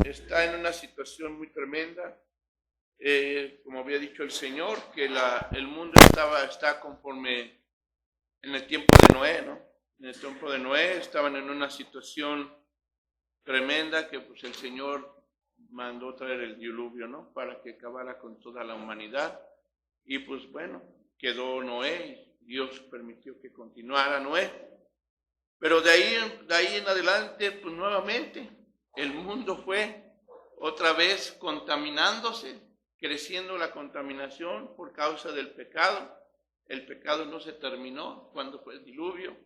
está en una situación muy tremenda. Como había dicho el Señor, que el mundo está conforme en el tiempo de Noé, ¿no? En el tiempo de Noé estaban en una situación tremenda que pues el Señor mandó traer el diluvio, ¿no? Para que acabara con toda la humanidad. Y pues bueno, quedó Noé y Dios permitió que continuara Noé. Pero de ahí en adelante, pues nuevamente, el mundo fue otra vez contaminándose, creciendo la contaminación por causa del pecado. El pecado no se terminó cuando fue el diluvio.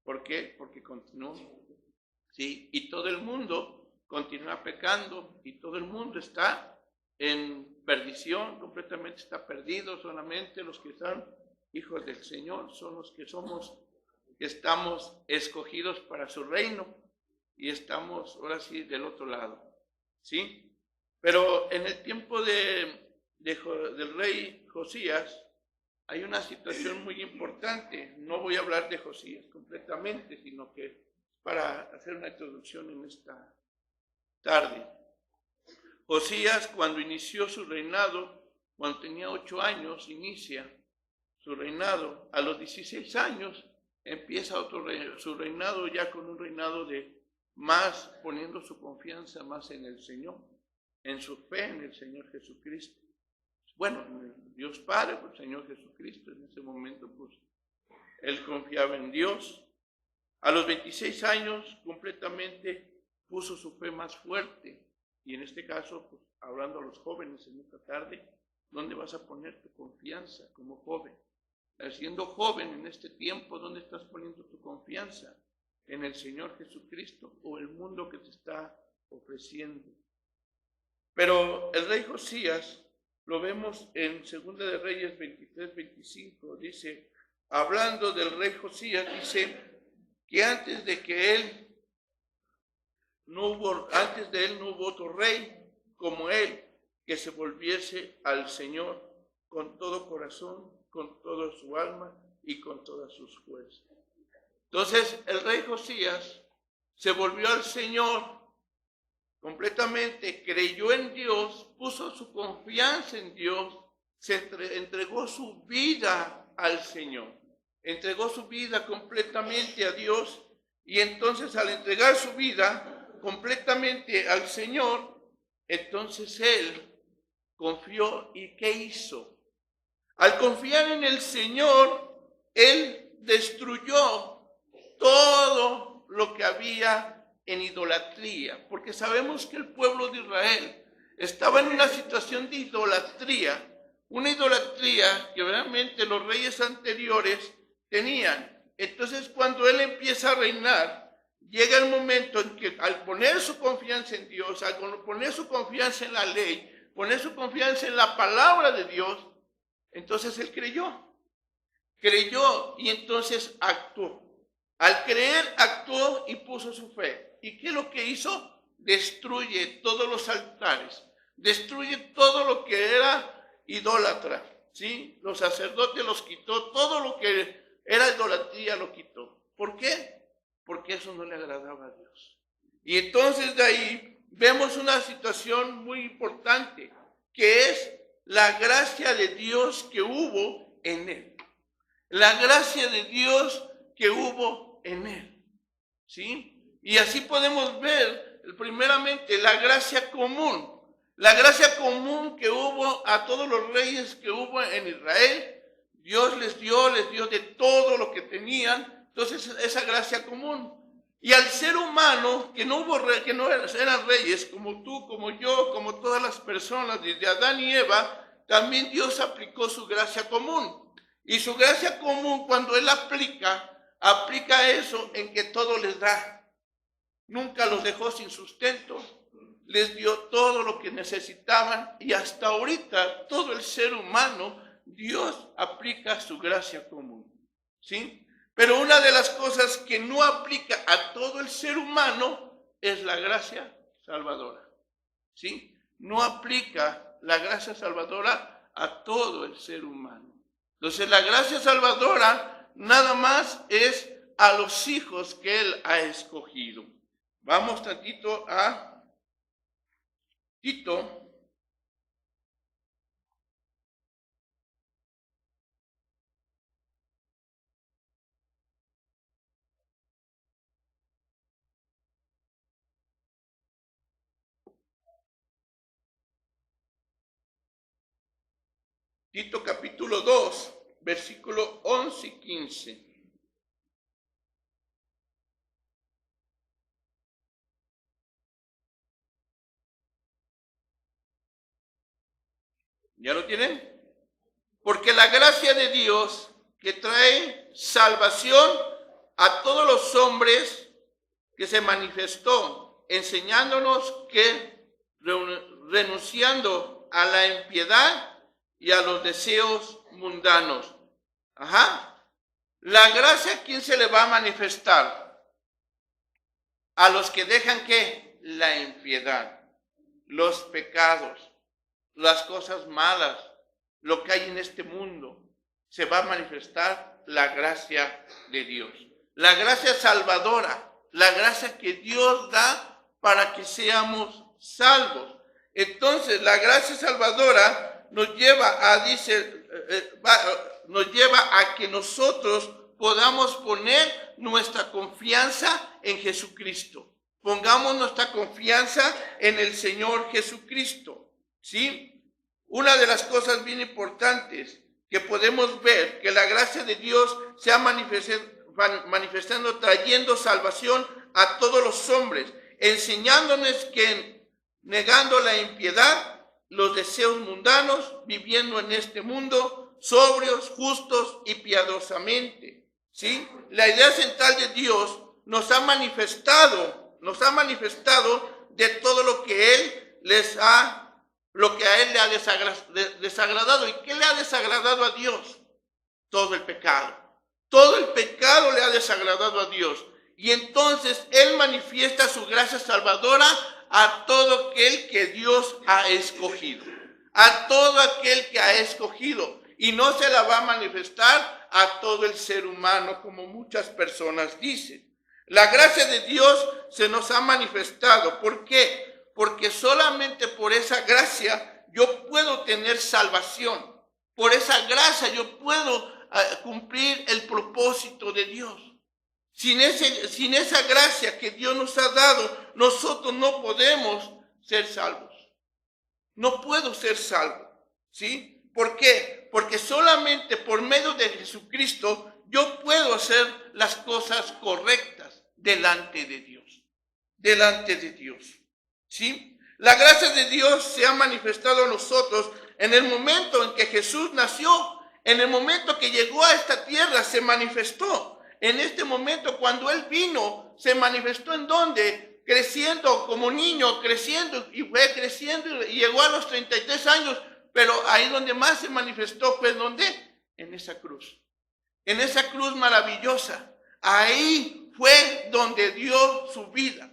¿Por qué? Porque continuó. ¿Sí? Y todo el mundo continúa pecando y todo el mundo está en perdición, completamente está perdido. Solamente los que son hijos del Señor son los que estamos escogidos para su reino y estamos ahora sí del otro lado, ¿sí? Pero en el tiempo del rey Josías hay una situación muy importante. No voy a hablar de Josías completamente, sino que para hacer una introducción en esta tarde. Josías, cuando inició su reinado, cuando tenía 8 años, inicia su reinado. A los 16 años empieza su reinado, ya con un reinado de más, poniendo su confianza más en el Señor, en su fe en el Señor Jesucristo. Bueno, en el Dios Padre, pues el Señor Jesucristo, en ese momento pues él confiaba en Dios. A los 26 años completamente puso su fe más fuerte. Y en este caso, pues, hablando a los jóvenes en esta tarde, ¿dónde vas a poner tu confianza como joven? Siendo joven en este tiempo, ¿dónde estás poniendo tu confianza? ¿En el Señor Jesucristo o el mundo que te está ofreciendo? Pero el rey Josías, lo vemos en 2 de Reyes 23-25, dice, hablando del rey Josías, dice que antes de él no hubo otro rey como él que se volviese al Señor con todo corazón, con toda su alma y con todas sus fuerzas. Entonces el rey Josías se volvió al Señor completamente, creyó en Dios, puso su confianza en Dios, entregó su vida al Señor, entregó su vida completamente a Dios. Y entonces al entregar su vida completamente al Señor, entonces él confió. ¿Y qué hizo? Al confiar en el Señor, él destruyó todo lo que había en idolatría, porque sabemos que el pueblo de Israel estaba en una situación de idolatría, una idolatría que realmente los reyes anteriores tenían. Entonces, cuando él empieza a reinar, llega el momento en que al poner su confianza en Dios, al poner su confianza en la ley, poner su confianza en la palabra de Dios, entonces él creyó y entonces actuó. Al creer, actuó y puso su fe. ¿Y qué es lo que hizo? Destruye todos los altares, destruye todo lo que era idólatra, ¿sí? Los sacerdotes los quitó, todo lo que era idolatría lo quitó. ¿Por qué? Porque eso no le agradaba a Dios. Y entonces de ahí vemos una situación muy importante, que es la gracia de Dios que hubo en él. La gracia de Dios que hubo en él, ¿sí? Y así podemos ver primeramente la gracia común que hubo a todos los reyes que hubo en Israel. Dios les dio de todo lo que tenían. Entonces esa gracia común. Y al ser humano que no eran reyes, como tú, como yo, como todas las personas desde Adán y Eva, también Dios aplicó su gracia común. Y su gracia común, cuando él aplica eso en que todo les da. Nunca los dejó sin sustento, les dio todo lo que necesitaban, y hasta ahorita todo el ser humano, Dios aplica su gracia común, ¿sí? Pero una de las cosas que no aplica a todo el ser humano es la gracia salvadora, ¿sí? No aplica la gracia salvadora a todo el ser humano. Entonces la gracia salvadora nada más es a los hijos que él ha escogido. Vamos tantito a Tito, capítulo 2, versículo 11 y 15. ¿Ya lo tienen? Porque la gracia de Dios que trae salvación a todos los hombres que se manifestó, enseñándonos que renunciando a la impiedad y a los deseos mundanos. La gracia, ¿a quién se le va a manifestar? A los que dejan ¿qué? La impiedad, los pecados, las cosas malas, lo que hay en este mundo. Se va a manifestar la gracia de Dios. La gracia salvadora, la gracia que Dios da para que seamos salvos. Entonces, la gracia salvadora nos lleva a que nosotros podamos poner nuestra confianza en Jesucristo. Pongamos nuestra confianza en el Señor Jesucristo, ¿sí? Una de las cosas bien importantes que podemos ver, que la gracia de Dios se ha manifestando, trayendo salvación a todos los hombres, enseñándonos que negando la impiedad, los deseos mundanos, viviendo en este mundo, sobrios, justos y piadosamente, ¿sí? La idea central de Dios nos ha manifestado de todo lo que Él lo que a Él le ha desagradado. ¿Y qué le ha desagradado a Dios? Todo el pecado. Todo el pecado le ha desagradado a Dios. Y entonces Él manifiesta su gracia salvadora a todo aquel que Dios ha escogido. A todo aquel que ha escogido. Y no se la va a manifestar a todo el ser humano, como muchas personas dicen. La gracia de Dios se nos ha manifestado. ¿Por qué? Porque solamente por esa gracia yo puedo tener salvación. Por esa gracia yo puedo cumplir el propósito de Dios. Sin esa gracia que Dios nos ha dado, nosotros no podemos ser salvos. No puedo ser salvo, ¿sí? ¿Por qué? Porque solamente por medio de Jesucristo yo puedo hacer las cosas correctas delante de Dios. Delante de Dios, ¿sí? La gracia de Dios se ha manifestado a nosotros en el momento en que Jesús nació. En el momento que llegó a esta tierra se manifestó. En este momento cuando Él vino, se manifestó ¿en dónde? Creciendo como niño, creciendo y fue creciendo y llegó a los 33 años. Pero ahí donde más se manifestó fue ¿dónde? En esa cruz. En esa cruz maravillosa. Ahí fue donde dio su vida.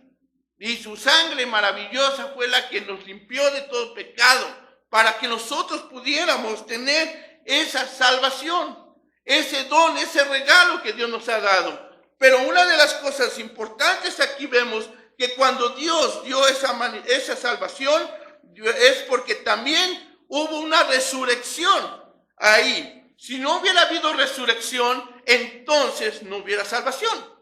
Y su sangre maravillosa fue la que nos limpió de todo pecado. Para que nosotros pudiéramos tener esa salvación. Ese don, ese regalo que Dios nos ha dado. Pero una de las cosas importantes aquí vemos que cuando Dios dio esa salvación, es porque también hubo una resurrección ahí. Si no hubiera habido resurrección, entonces no hubiera salvación.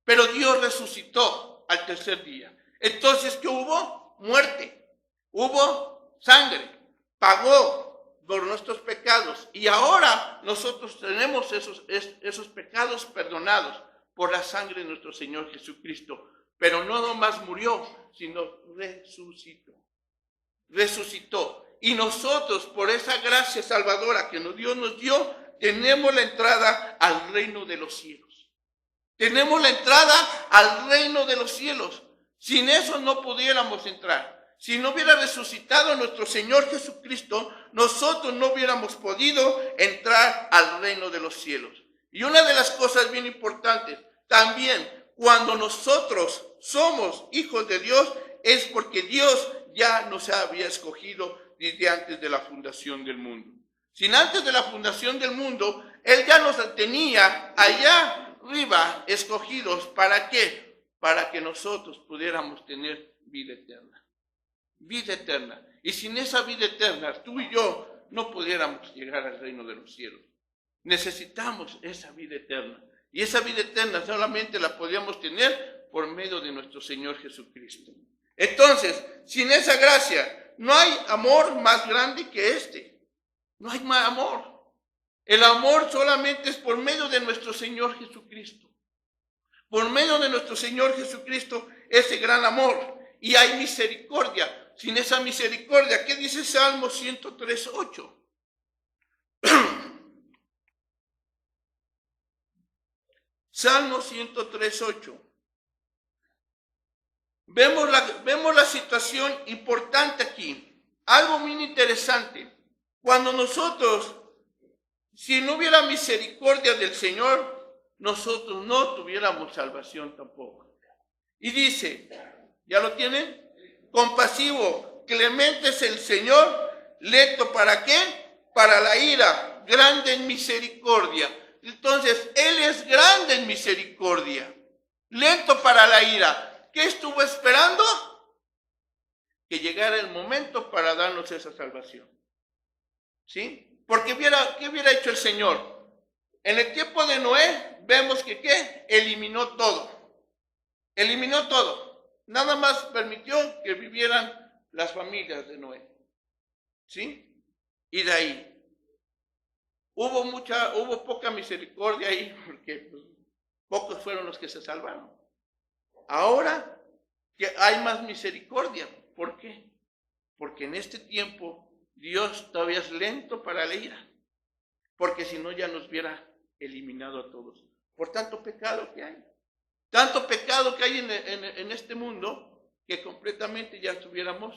Pero Dios resucitó al tercer día. Entonces, ¿qué hubo? Muerte. Hubo sangre. Pagó por nuestros pecados. Y ahora nosotros tenemos esos pecados perdonados por la sangre de nuestro Señor Jesucristo. Pero no nomás murió, sino resucitó. Resucitó. Y nosotros, por esa gracia salvadora que Dios nos dio, tenemos la entrada al reino de los cielos. Tenemos la entrada al reino de los cielos. Sin eso no pudiéramos entrar. Si no hubiera resucitado nuestro Señor Jesucristo, nosotros no hubiéramos podido entrar al reino de los cielos. Y una de las cosas bien importantes, también cuando nosotros somos hijos de Dios, es porque Dios ya nos había escogido desde antes de la fundación del mundo. Sin antes de la fundación del mundo, Él ya nos tenía allá arriba escogidos. ¿Para qué? Para que nosotros pudiéramos tener vida eterna. vida eterna. Y sin esa vida eterna, tú y yo no pudiéramos llegar al reino de los cielos. Necesitamos esa vida eterna. Y esa vida eterna solamente la podíamos tener por medio de nuestro Señor Jesucristo. Entonces, sin esa gracia, no hay amor más grande que este. No hay más amor. El amor solamente es por medio de nuestro Señor Jesucristo. Por medio de nuestro Señor Jesucristo, ese gran amor. Y hay misericordia. Sin esa misericordia, ¿qué dice Salmo 103:8? Salmo 103:8. Vemos la situación importante aquí. Algo muy interesante. Cuando nosotros, si no hubiera misericordia del Señor, nosotros no tuviéramos salvación tampoco. Y dice, ¿ya lo tienen? Compasivo, clemente es el Señor, lento ¿para qué? Para la ira, grande en misericordia. Entonces, Él es grande en misericordia, lento para la ira. ¿Qué estuvo esperando? Que llegara el momento para darnos esa salvación. ¿Sí? Porque ¿qué hubiera hecho el Señor? En el tiempo de Noé, vemos que ¿qué? Eliminó todo. Eliminó todo. Nada más permitió que vivieran las familias de Noé. ¿Sí? Y de ahí. Hubo poca misericordia ahí, porque pues, pocos fueron los que se salvaron. Ahora que hay más misericordia. ¿Por qué? Porque en este tiempo Dios todavía es lento para la ira. Porque si no ya nos hubiera eliminado a todos. Por tanto pecado que hay. Tanto pecado que hay en este mundo que completamente ya estuviéramos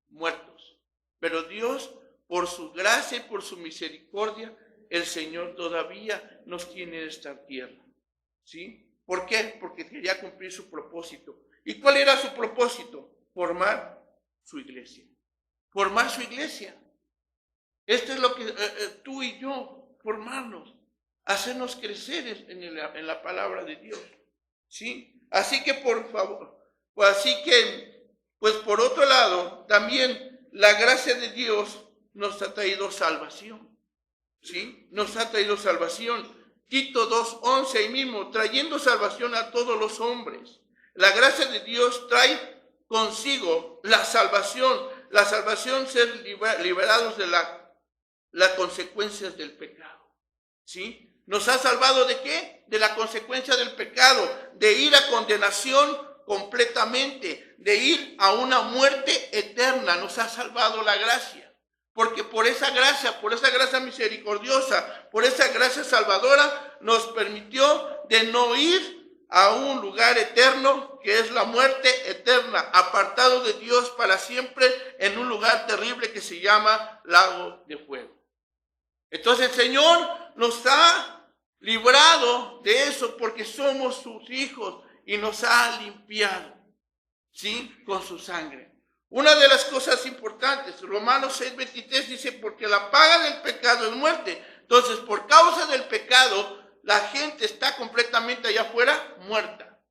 muertos. Pero Dios, por su gracia y por su misericordia, el Señor todavía nos tiene en esta tierra. ¿Sí? ¿Por qué? Porque quería cumplir su propósito. ¿Y cuál era su propósito? Formar su iglesia. Formar su iglesia. Esto es lo que tú y yo, formarnos, hacernos crecer en la palabra de Dios. ¿Sí? Así que por favor, pues por otro lado, también la gracia de Dios nos ha traído salvación. ¿Sí? Nos ha traído salvación. Tito 2:11 ahí mismo, trayendo salvación a todos los hombres. La gracia de Dios trae consigo la salvación ser liberados de las consecuencias del pecado. ¿Sí? ¿Nos ha salvado de qué? De la consecuencia del pecado, de ir a condenación completamente, de ir a una muerte eterna. Nos ha salvado la gracia. Porque por esa gracia misericordiosa, por esa gracia salvadora, nos permitió de no ir a un lugar eterno, que es la muerte eterna, apartado de Dios para siempre, en un lugar terrible que se llama lago de fuego. Entonces el Señor nos ha librado de eso porque somos sus hijos y nos ha limpiado, ¿sí? Con su sangre. Una de las cosas importantes, Romanos 6:23 dice, porque la paga del pecado es muerte. Entonces, por causa del pecado, la gente está completamente allá afuera muerta.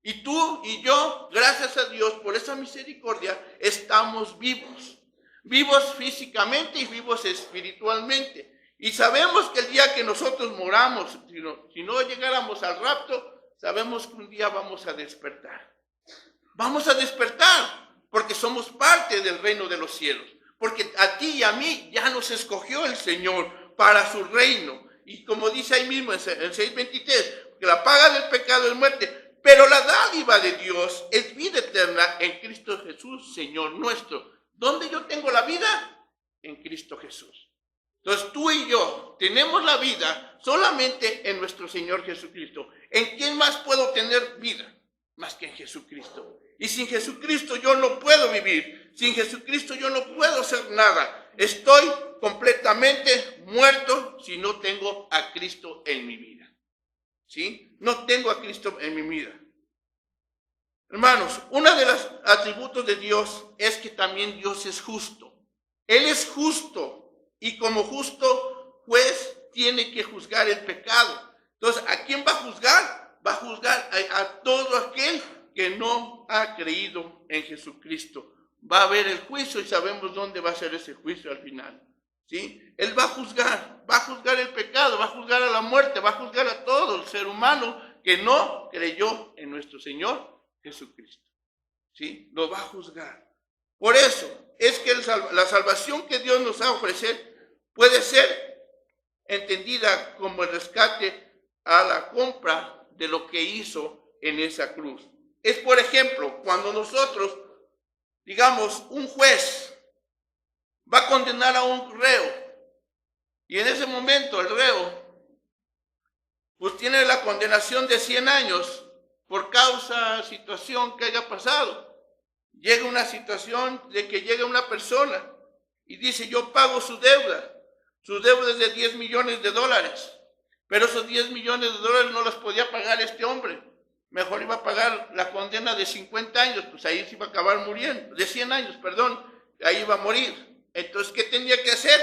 Y tú y yo, gracias a Dios, por esa misericordia, estamos vivos. Vivos físicamente y vivos espiritualmente. Y sabemos que el día que nosotros moramos, si no llegáramos al rapto, sabemos que un día vamos a despertar. Vamos a despertar. Porque somos parte del reino de los cielos. Porque a ti y a mí ya nos escogió el Señor para su reino. Y como dice ahí mismo en 6:23, que la paga del pecado es muerte, pero la dádiva de Dios es vida eterna en Cristo Jesús, Señor nuestro. ¿Dónde yo tengo la vida? En Cristo Jesús. Entonces tú y yo tenemos la vida solamente en nuestro Señor Jesucristo. ¿En quién más puedo tener vida? Más que en Jesucristo. Y sin Jesucristo yo no puedo vivir. Sin Jesucristo yo no puedo hacer nada. Estoy completamente muerto si no tengo a Cristo en mi vida. ¿Sí? No tengo a Cristo en mi vida. Hermanos, uno de los atributos de Dios es que también Dios es justo. Él es justo y como justo juez tiene que juzgar el pecado. Entonces, ¿a quién va a juzgar? Va a juzgar a todo aquel que no ha creído en Jesucristo. va a haber el juicio y sabemos dónde va a ser ese juicio al final. ¿Sí? Él va a juzgar el pecado, va a juzgar a la muerte, va a juzgar a todo el ser humano que no creyó en nuestro Señor Jesucristo. ¿Sí? Lo va a juzgar. Por eso es que la salvación que Dios nos ha ofrecido puede ser entendida como el rescate a la compra de lo que hizo en esa cruz. Es, por ejemplo, cuando nosotros, digamos, un juez va a condenar a un reo y en ese momento el reo pues tiene la condenación de 100 años por causa, situación que haya pasado. Llega una situación de que llega una persona y dice, yo pago su deuda es de $10 millones, pero esos $10 millones no los podía pagar este hombre, mejor iba a pagar la condena de 50 años, pues ahí se iba a acabar muriendo, de 100 años, perdón, ahí iba a morir. Entonces, ¿qué tenía que hacer?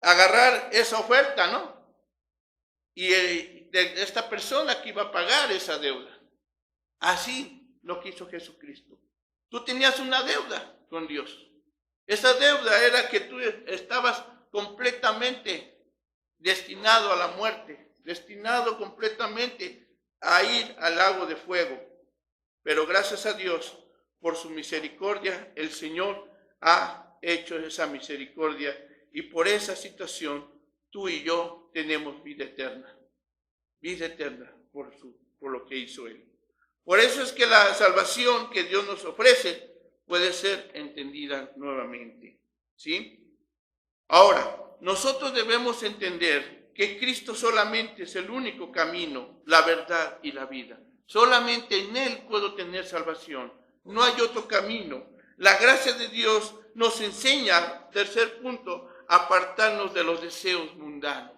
Agarrar esa oferta, ¿no? Y de esta persona que iba a pagar esa deuda. Así lo que hizo Jesucristo. Tú tenías una deuda con Dios. Esa deuda era que tú estabas completamente destinado a la muerte, destinado completamente a ir al lago de fuego. Pero gracias a Dios, por su misericordia, el Señor ha hecho esa misericordia y por esa situación tú y yo tenemos vida eterna por lo que hizo Él. Por eso es que la salvación que Dios nos ofrece puede ser entendida nuevamente, ¿sí? Ahora, nosotros debemos entender que Cristo solamente es el único camino, la verdad y la vida. Solamente en Él puedo tener salvación. No hay otro camino. La gracia de Dios nos enseña, tercer punto, a apartarnos de los deseos mundanos.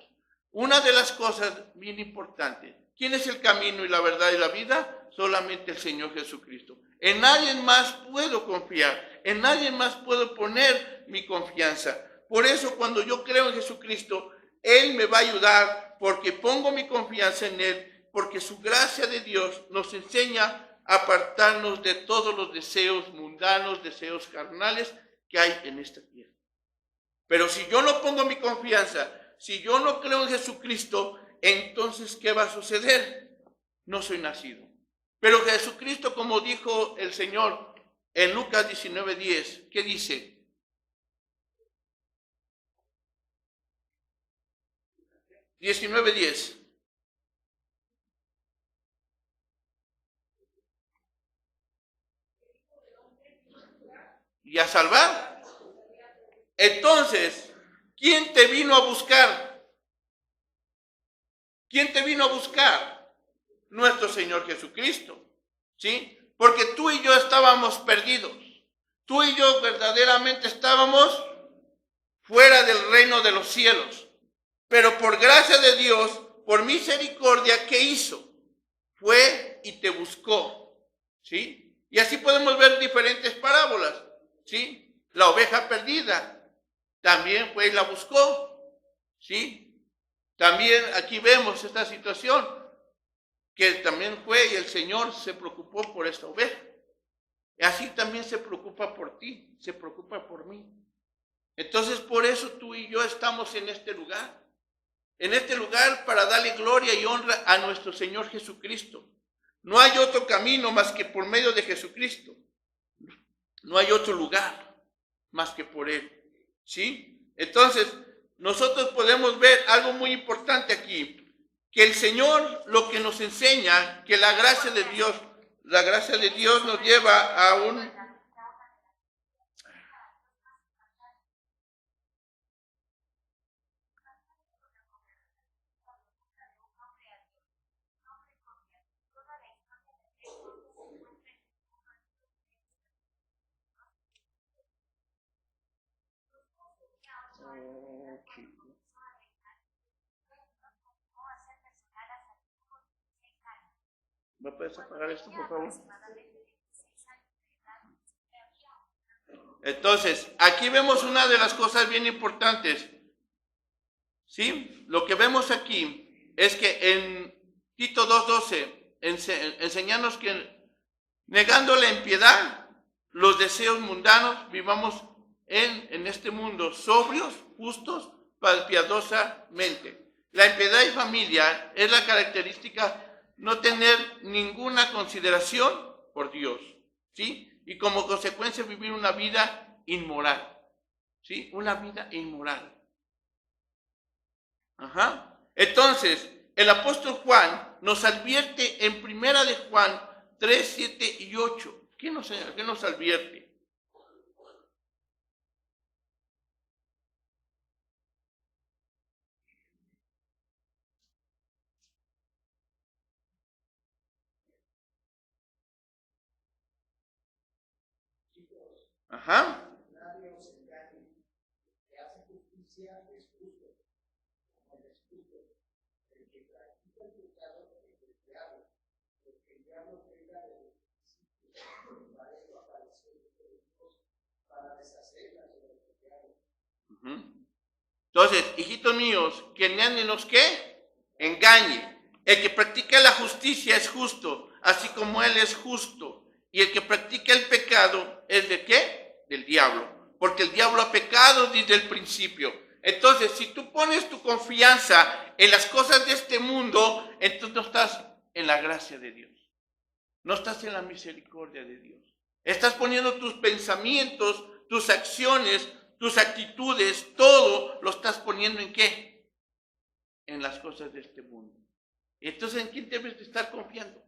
Una de las cosas bien importantes, ¿quién es el camino y la verdad y la vida? Solamente el Señor Jesucristo. En nadie más puedo confiar, en nadie más puedo poner mi confianza. Por eso cuando yo creo en Jesucristo, Él me va a ayudar porque pongo mi confianza en Él, porque su gracia de Dios nos enseña a apartarnos de todos los deseos mundanos, deseos carnales que hay en esta tierra. Pero si yo no pongo mi confianza, si yo no creo en Jesucristo, entonces ¿qué va a suceder? No soy nacido. Pero Jesucristo, como dijo el Señor en Lucas 19:10, ¿qué dice? $19.10. ¿Y a salvar? Entonces, ¿quién te vino a buscar? ¿Quién te vino a buscar? Nuestro Señor Jesucristo, ¿sí? Porque tú y yo estábamos perdidos. Tú y yo verdaderamente estábamos fuera del reino de los cielos. Pero por gracia de Dios, por misericordia, ¿qué hizo? Fue y te buscó, ¿sí? Y así podemos ver diferentes parábolas, ¿sí? La oveja perdida también fue y la buscó, ¿sí? También aquí vemos esta situación, que también fue y el Señor se preocupó por esta oveja. Y así también se preocupa por ti, se preocupa por mí. Entonces por eso tú y yo estamos en este lugar. En este lugar para darle gloria y honra a nuestro Señor Jesucristo. No hay otro camino más que por medio de Jesucristo. No hay otro lugar más que por Él, ¿sí? Entonces, nosotros podemos ver algo muy importante aquí, que el Señor lo que nos enseña, que la gracia de Dios nos lleva a un... ¿Me puedes apagar esto, por favor? Entonces, aquí vemos una de las cosas bien importantes, ¿sí? Lo que vemos aquí es que en Tito 2:12 enseñarnos que negando la impiedad, los deseos mundanos, vivamos en este mundo sobrios, justos, piadosamente. La impiedad y familia es la característica no tener ninguna consideración por Dios, ¿sí? Y como consecuencia vivir una vida inmoral, ¿sí? Una vida inmoral. Ajá. Entonces, el apóstol Juan nos advierte en primera de Juan 3, 7 y 8. ¿Qué nos advierte? Ajá. Nadie os engañe. El que hace justicia es justo, como él es justo. El que practica el pecado es del diablo, porque el diablo pega de los principios. Para eso apareció Dios, para deshacer las obras del diablo. Entonces, hijitos míos, que nadie nos ¿qué? Engañe. El que practica la justicia es justo, así como él es justo. Y el que practica el pecado es ¿de qué? Del diablo. Porque el diablo ha pecado desde el principio. Entonces, si tú pones tu confianza en las cosas de este mundo, entonces no estás en la gracia de Dios. No estás en la misericordia de Dios. Estás poniendo tus pensamientos, tus acciones, tus actitudes, todo lo estás poniendo ¿en qué? En las cosas de este mundo. Entonces, ¿en quién debes de estar confiando?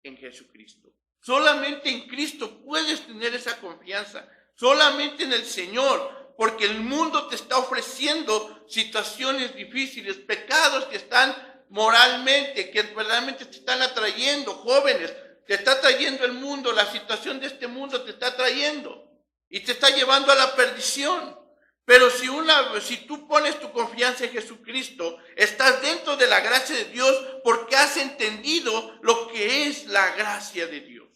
En Jesucristo. Solamente en Cristo puedes tener esa confianza. Solamente en el Señor. Porque el mundo te está ofreciendo situaciones difíciles, pecados que están moralmente, que verdaderamente te están atrayendo, jóvenes. Te está trayendo el mundo, la situación de este mundo te está trayendo. Y te está llevando a la perdición. Pero si tú pones tu confianza en Jesucristo, estás dentro de la gracia de Dios porque has entendido lo que es la gracia de Dios.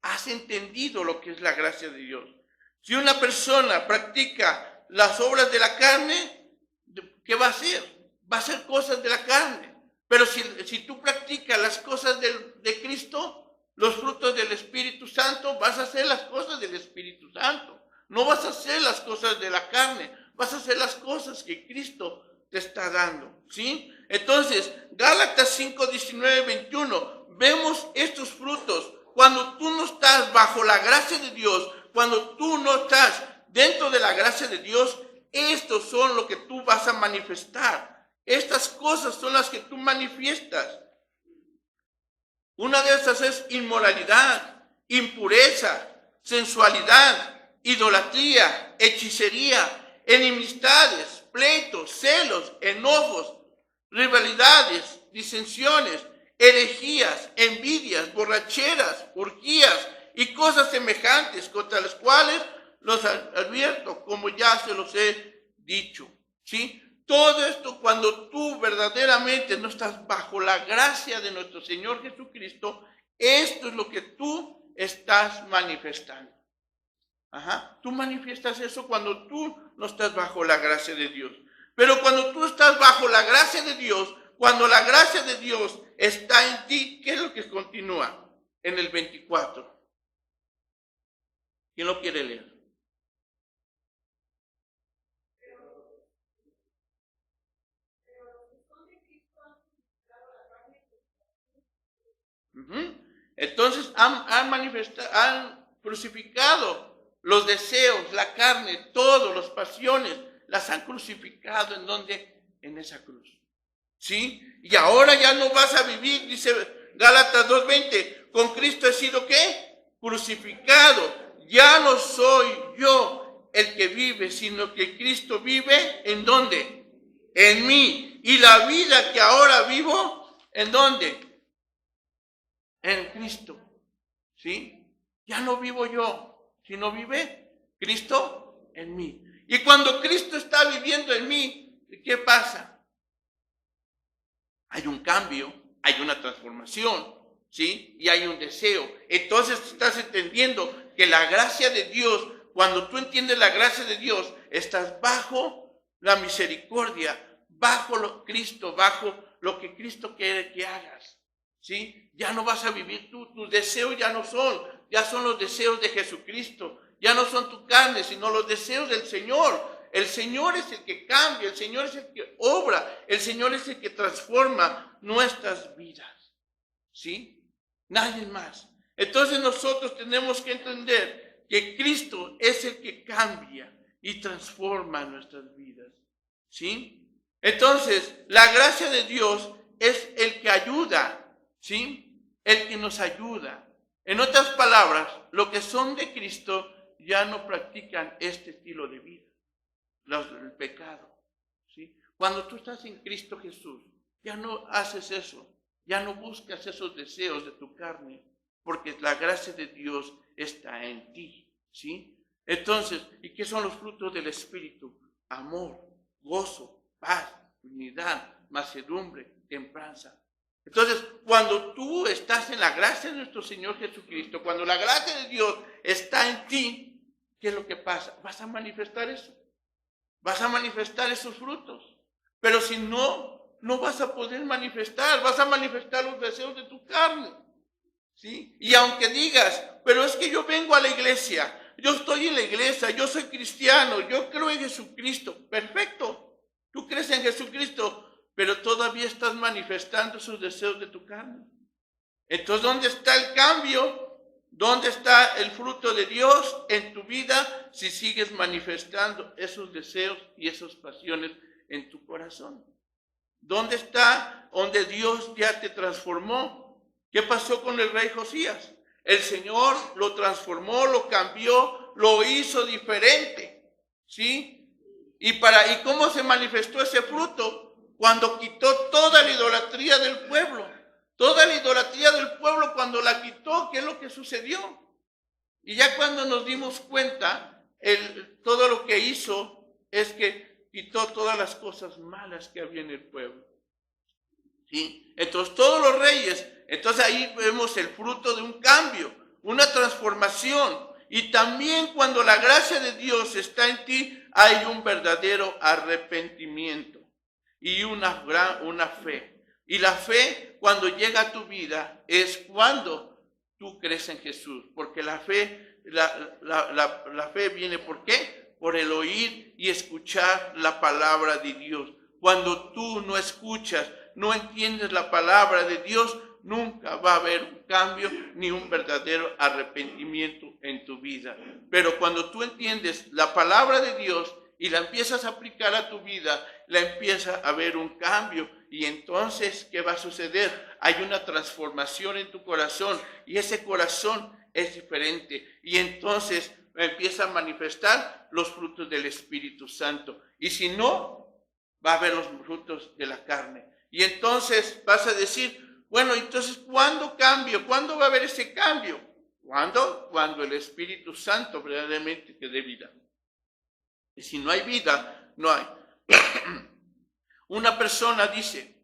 Has entendido lo que es la gracia de Dios. Si una persona practica las obras de la carne, ¿qué va a hacer? Va a hacer cosas de la carne. Pero si tú practicas las cosas de Cristo, los frutos del Espíritu Santo, vas a hacer las cosas del Espíritu Santo. No vas a hacer las cosas de la carne, vas a hacer las cosas que Cristo te está dando, ¿sí? Entonces, Gálatas 5, 19, 21, vemos estos frutos. Cuando tú no estás bajo la gracia de Dios, cuando tú no estás dentro de la gracia de Dios, estos son lo que tú vas a manifestar. Estas cosas son las que tú manifiestas. Una de esas es inmoralidad, impureza, sensualidad, idolatría, hechicería, enemistades, pleitos, celos, enojos, rivalidades, disensiones, herejías, envidias, borracheras, orgías y cosas semejantes contra las cuales los advierto, como ya se los he dicho, ¿sí? Todo esto cuando tú verdaderamente no estás bajo la gracia de nuestro Señor Jesucristo, esto es lo que tú estás manifestando. Ajá. Tú manifiestas eso cuando tú no estás bajo la gracia de Dios. Pero cuando tú estás bajo la gracia de Dios, cuando la gracia de Dios está en ti, ¿qué es lo que continúa? En el 24. ¿Quién lo quiere leer? Entonces han crucificado los deseos, la carne, todo, las pasiones, las han crucificado. ¿En dónde? En esa cruz. ¿Sí? Y ahora ya no vas a vivir, dice Gálatas 2:20, con Cristo he sido ¿qué? Crucificado. Ya no soy yo el que vive, sino que Cristo vive, ¿en dónde? En mí. Y la vida que ahora vivo, ¿en dónde? En Cristo, ¿sí? Ya no vivo yo, sino vive Cristo en mí. Y cuando Cristo está viviendo en mí, ¿qué pasa? Hay un cambio, hay una transformación, ¿sí? Y hay un deseo. Entonces estás entendiendo que la gracia de Dios, cuando tú entiendes la gracia de Dios, estás bajo la misericordia, bajo Cristo, bajo lo que Cristo quiere que hagas. ¿sí? Ya no vas a vivir tú, tus deseos ya son los deseos de Jesucristo, ya no son tu carne, sino los deseos del Señor. El Señor es el que cambia, el Señor es el que obra, el Señor es el que transforma nuestras vidas, ¿sí? Nadie más. Entonces nosotros tenemos que entender que Cristo es el que cambia y transforma nuestras vidas, ¿sí? Entonces, la gracia de Dios es el que ayuda, ¿sí? El que nos ayuda. En otras palabras, los que son de Cristo ya no practican este estilo de vida, el pecado, ¿sí? Cuando tú estás en Cristo Jesús, ya no haces eso, ya no buscas esos deseos de tu carne, porque la gracia de Dios está en ti, ¿sí? Entonces, ¿y qué son los frutos del Espíritu? Amor, gozo, paz, unidad, mansedumbre, templanza. Entonces, cuando tú estás en la gracia de nuestro Señor Jesucristo, cuando la gracia de Dios está en ti, ¿qué es lo que pasa? Vas a manifestar eso. Vas a manifestar esos frutos. Pero si no, no vas a poder manifestar. Vas a manifestar los deseos de tu carne, ¿sí? Y aunque digas, pero es que yo vengo a la iglesia, yo estoy en la iglesia, yo soy cristiano, yo creo en Jesucristo. Perfecto. Tú crees en Jesucristo, pero todavía estás manifestando esos deseos de tu carne. Entonces, ¿dónde está el cambio? ¿Dónde está el fruto de Dios en tu vida si sigues manifestando esos deseos y esas pasiones en tu corazón? ¿Dónde está donde Dios ya te transformó? ¿Qué pasó con el rey Josías? El Señor lo transformó, lo cambió, lo hizo diferente, ¿sí? ¿Y cómo se manifestó ese fruto? Cuando quitó toda la idolatría del pueblo. Toda la idolatría del pueblo, cuando la quitó, ¿qué es lo que sucedió? Y ya cuando nos dimos cuenta, todo lo que hizo es que quitó todas las cosas malas que había en el pueblo, ¿sí? Entonces todos los reyes, entonces ahí vemos el fruto de un cambio, una transformación. Y también cuando la gracia de Dios está en ti, hay un verdadero arrepentimiento y una fe. Y la fe, cuando llega a tu vida, es cuando tú crees en Jesús. Porque la fe viene, ¿por qué? Por el oír y escuchar la palabra de Dios. Cuando tú no escuchas, no entiendes la palabra de Dios, nunca va a haber un cambio ni un verdadero arrepentimiento en tu vida. Pero cuando tú entiendes la palabra de Dios y la empiezas a aplicar a tu vida, la empieza a haber un cambio. Y entonces, ¿qué va a suceder? Hay una transformación en tu corazón y ese corazón es diferente. Y entonces empieza a manifestar los frutos del Espíritu Santo. Y si no, va a haber los frutos de la carne. Y entonces vas a decir, bueno, entonces, ¿cuándo cambio? ¿Cuándo va a haber ese cambio? ¿Cuándo? Cuando el Espíritu Santo verdaderamente te dé vida. Y si no hay vida, no hay. Una persona dice,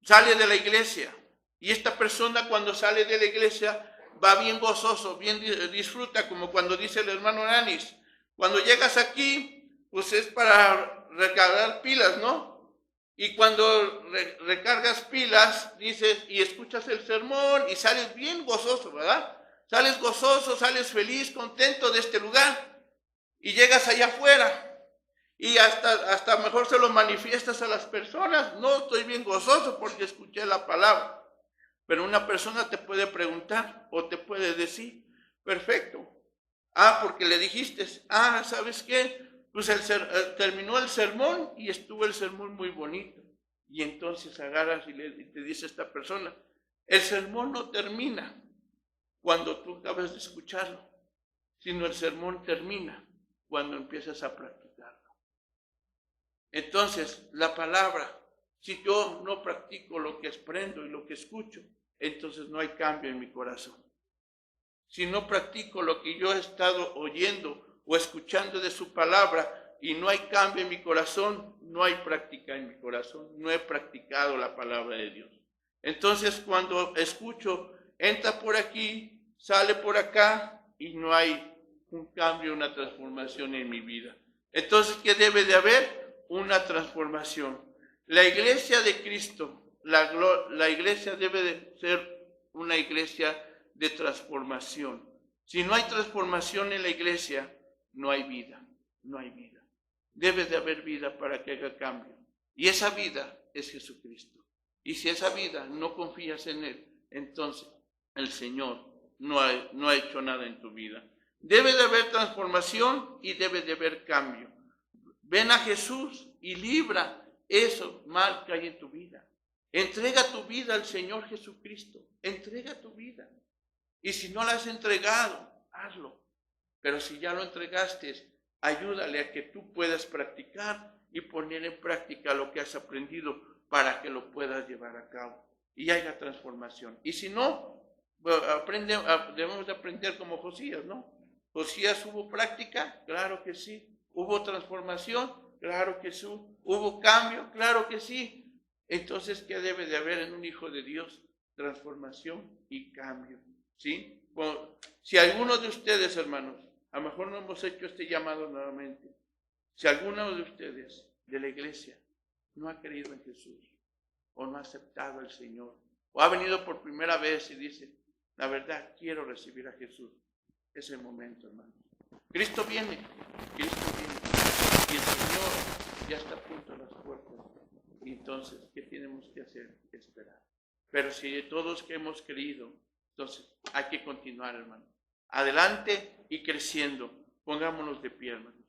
sale de la iglesia, y esta persona cuando sale de la iglesia va bien gozoso, bien disfruta, como cuando dice el hermano Nanis, cuando llegas aquí, pues es para recargar pilas, ¿no? Y cuando recargas pilas, dices, y escuchas el sermón, y sales bien gozoso, ¿verdad? Sales gozoso, sales feliz, contento de este lugar, y llegas allá afuera, y hasta mejor se lo manifiestas a las personas. No, estoy bien gozoso porque escuché la palabra. Pero una persona te puede preguntar o te puede decir, perfecto. Porque le dijiste, ¿sabes qué? Pues terminó el sermón y estuvo el sermón muy bonito. Y entonces agarras y te dice esta persona, el sermón no termina cuando tú acabas de escucharlo, sino el sermón termina cuando empiezas a practicarlo. Entonces, la palabra, si yo no practico lo que aprendo y lo que escucho, entonces no hay cambio en mi corazón. Si no practico lo que yo he estado oyendo o escuchando de su palabra y no hay cambio en mi corazón, no hay práctica en mi corazón, no he practicado la palabra de Dios. Entonces, cuando escucho, entra por aquí, sale por acá y no hay un cambio, una transformación en mi vida. Entonces, ¿qué debe de haber? Una transformación. La iglesia de Cristo, la iglesia debe de ser una iglesia de transformación. Si no hay transformación en la iglesia, no hay vida, no hay vida. Debe de haber vida para que haga cambio. Y esa vida es Jesucristo. Y si esa vida no confías en Él, entonces el Señor no ha hecho nada en tu vida. Debe de haber transformación y debe de haber cambio. Ven a Jesús y libra eso mal que hay en tu vida. Entrega tu vida al Señor Jesucristo. Entrega tu vida. Y si no la has entregado, hazlo. Pero si ya lo entregaste, ayúdale a que tú puedas practicar y poner en práctica lo que has aprendido para que lo puedas llevar a cabo y haya transformación. Y si no, debemos de aprender como Josías, ¿no? Josías, ¿hubo práctica? Claro que sí. ¿Hubo transformación? Claro que sí. ¿Hubo cambio? Claro que sí. Entonces, ¿qué debe de haber en un hijo de Dios? Transformación y cambio, ¿sí? Bueno, si alguno de ustedes, hermanos, a lo mejor no hemos hecho este llamado nuevamente, si alguno de ustedes de la iglesia no ha creído en Jesús o no ha aceptado al Señor o ha venido por primera vez y dice, la verdad, quiero recibir a Jesús, es el momento, hermanos. Cristo viene y el Señor ya está a punto de las puertas. Y entonces, ¿qué tenemos que hacer? Esperar. Pero si todos que hemos creído, entonces hay que continuar, hermano. Adelante y creciendo. Pongámonos de pie, hermanos.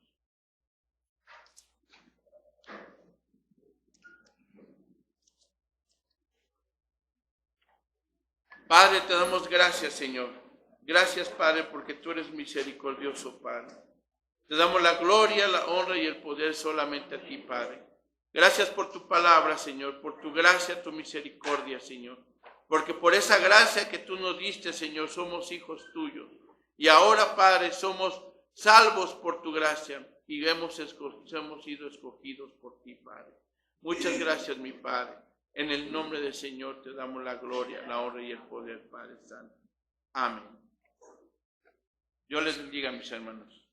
Padre, te damos gracias, Señor. Gracias, Padre, porque tú eres misericordioso, Padre. Te damos la gloria, la honra y el poder solamente a ti, Padre. Gracias por tu palabra, Señor, por tu gracia, tu misericordia, Señor. Porque por esa gracia que tú nos diste, Señor, somos hijos tuyos. Y ahora, Padre, somos salvos por tu gracia y hemos sido escogidos por ti, Padre. Muchas gracias, mi Padre. En el nombre del Señor te damos la gloria, la honra y el poder, Padre Santo. Amén. Dios les bendiga, mis hermanos.